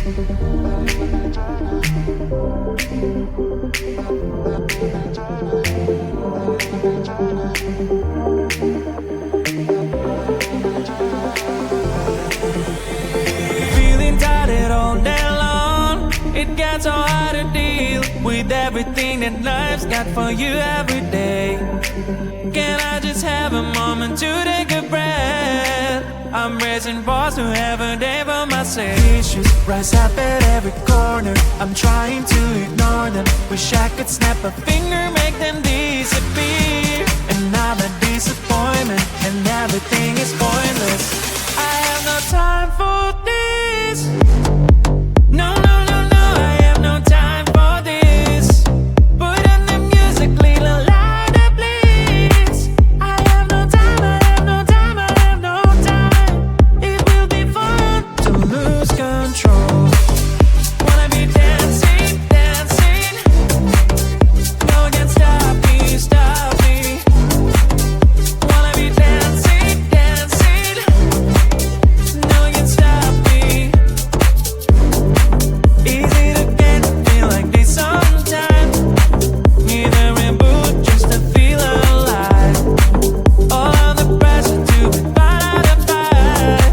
Feeling tired all day long, it gets so hard to deal with everything that life's got for you every day. Can I just have a moment to take a breath? I'm raising balls to have a day for myself. Issues rise up at every corner, I'm trying to ignore them. Wish I could snap a finger, make them disappear. And now the disappointment and everything is pointless. I have no time for this. No, no, no, no, I have no time for this. Put on the music, little louder, please. I have no time, I have no time, I have no time. It will be fun to lose control. Wanna be dancing, dancing. No one can stop me, stop me. Wanna be dancing, dancing. No one can stop me. Easy to get to feel like this sometimes. Need a reboot just to feel alive. All of the pressure to be part of the fight,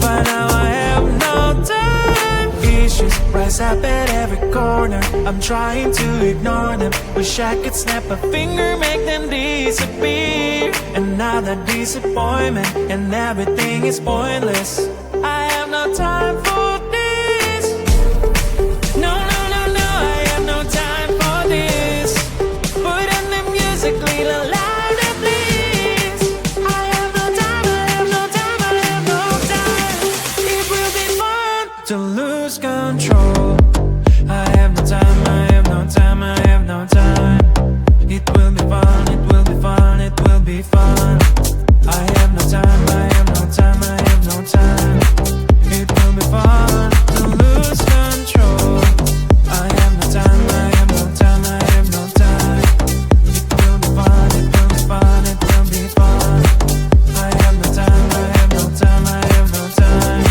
but now I have no time. Issues rise up at every corner, I'm trying to ignore them. Wish I could snap a finger, make them disappear. And now the disappointment and everything is pointless. I have no time for this. No, no, no, no, I have no time for this. Put on the music, little louder, please. I have no time, I have no time, I have no time. It will be fun to lose control. I have no time, I have no time, I have no time. It will be fun, it will be fun, it will be fun. I have no time, I have no time, I have no time. It will be fun to lose control. I have no time, I have no time, I have no time. It will be fun, it will be fun, it will be fun. I have no time, I have no time, I have no time.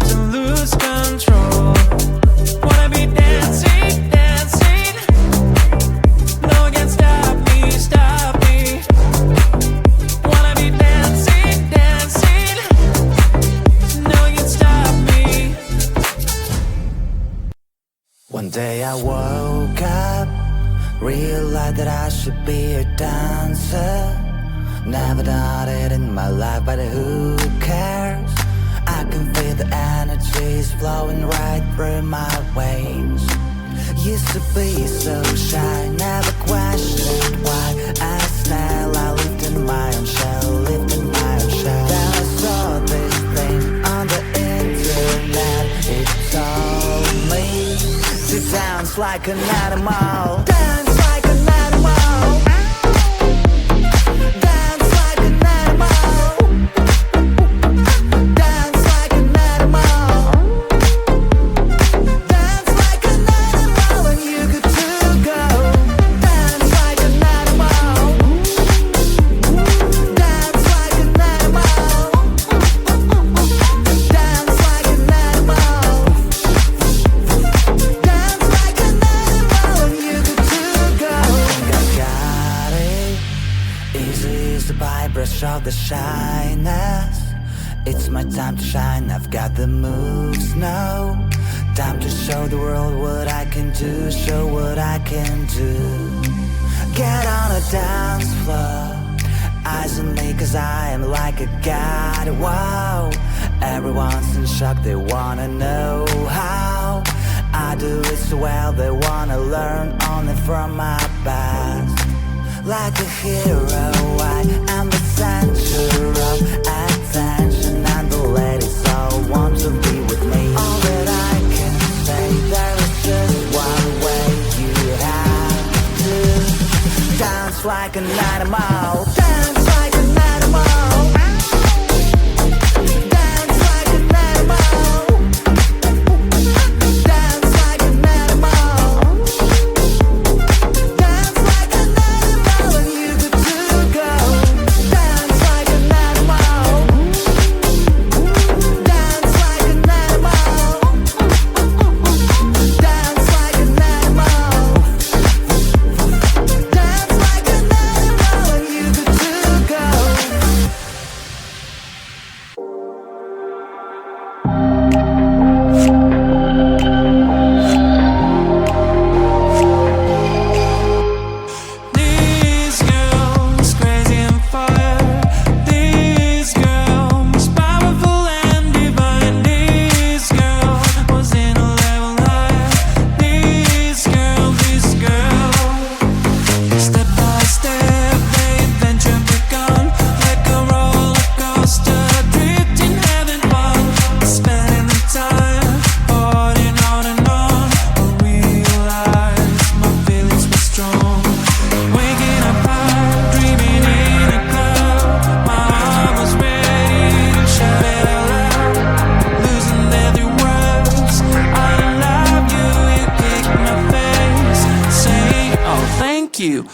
To lose control. Wanna be dancing, dancing. No one can stop me, stop me. Wanna be dancing, dancing. No one can stop me. One day I woke up, realized that I should be a dancer. Never done it in my life, but who cares? I can feel the energies flowing right through my veins. Used to be so shy, never questioned why. As now I lived in my own shell, lived in my own shell. Then I saw this thing on the internet. It told me to dance like an animal. Dance like an animal. Dance like an animal. Dance like an animal. Dance like an animal, and you good to go. Dance like an animal. Dance like an animal. Dance like an animal. Dance like an animal, and you good to go. I got it. Easy as the brush of the shyness. It's my time to shine, I've got the moves now. Time to show the world what I can do, show what I can do. Get on a dance floor, eyes on me cause I am like a god, wow. Everyone's in shock, they wanna know how I do it so well, they wanna learn only from my past. Like a hero, I am the center of attention, and the ladies all want to be with me. All that I can say, there is just one way. You have to dance like an animal. Dance like an animal. Dance like an animal. Dance like an animal. Dance like an animal, and you good to go. Dance like an animal. Dance like an animal. thank you.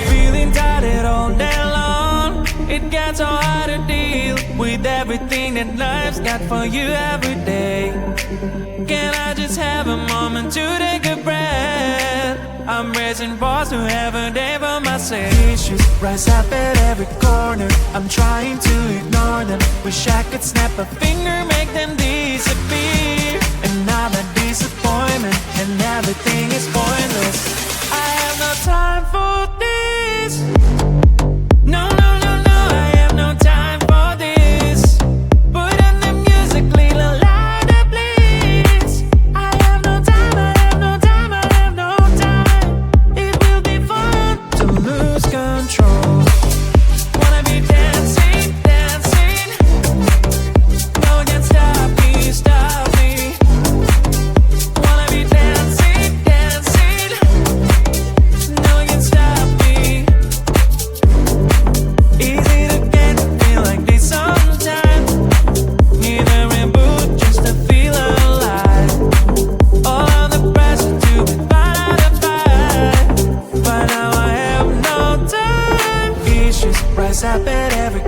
Feeling tired all day long. It gets so hard to deal with everything that life's got for you every day. Can I just have a moment to take a breath? I'm raising balls to have a day for myself. Issues rise up at every corner. I'm trying to ignore them. Wish I could snap a finger, make them disappear. And now that disappointment and everything is pointless. I have no time for this. No, no, no, no, I have no time for this. Put on the music, little louder, please. I have no time, I have no time, I have no time.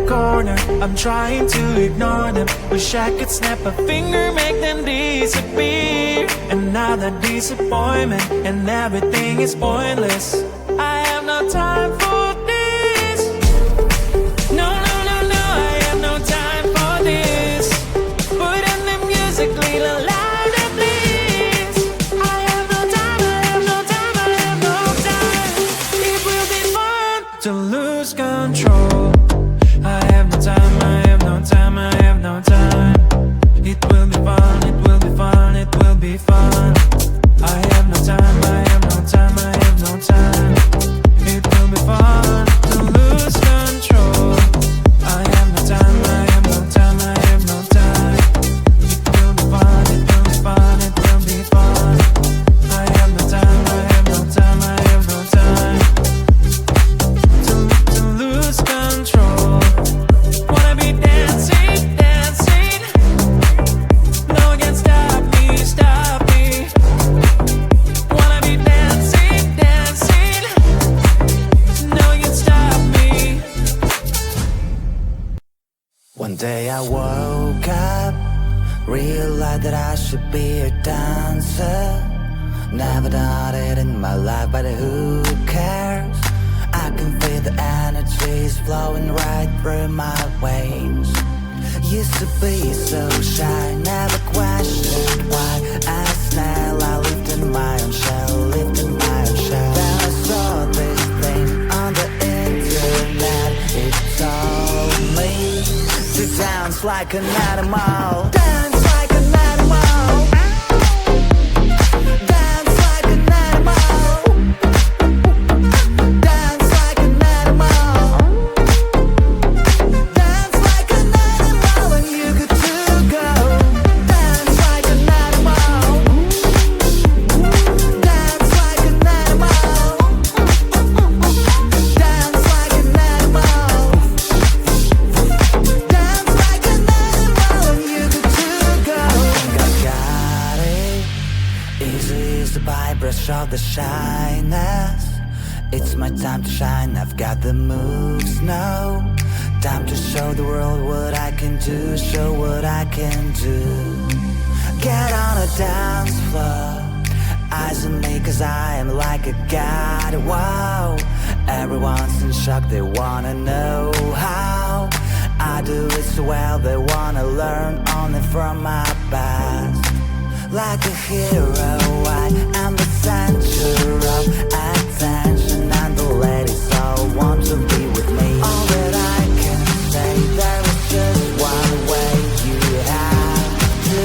corner. I'm trying to ignore them. Wish I could snap a finger, make them disappear. Another disappointment, and everything is pointless. I have no time for this. No, no, no, no, I have no time for this. Put in the music, little louder, please. I have no time, I have no time, I have no time. It will be fun to lose control. I have no time, I have no time, I have no time. It will be fun, it will be fun, it will be fun. I have no time, I have no time, I have no time. It will be fun to lose control. I have no time, I have no time, I have no time. It will be fun, it will be fun, it will be fun. I have no time, I have no time, I have no time. To lose control. Wanna be dancing, dancing. No one can stop me, stop me. Wanna be dancing, dancing. No one can stop me. One day I woke up, realized that I should be a dancer. Never done it in my life, but who cares? I can feel the energies flowing right through my veins. Used to be so shy, never questioned why. As a snail, I lived in my own shell, lived in my own shell. Then I saw this thing on the internet. It told me to dance like an animal. Dance like an animal. Dance like an animal. Dance like an animal. Dance like an animal, and you good to go. Dance like an animal. Dance like an animal. Dance like an animal. Dance like an animal, and you good to go. I got it. Easy is the brush of the shyness. It's my time to shine, I've got the moves now. Time to show the world what I can do, show what I can do. Get on a dance floor, eyes on me cause I am like a god, wow. Everyone's in shock, they wanna know how I do it so well, they wanna learn only from my past. Like a hero, I am the center of attention, and the ladies all want to be with me. All that I can say, there is just one way. You have to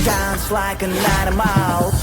dance like an animal.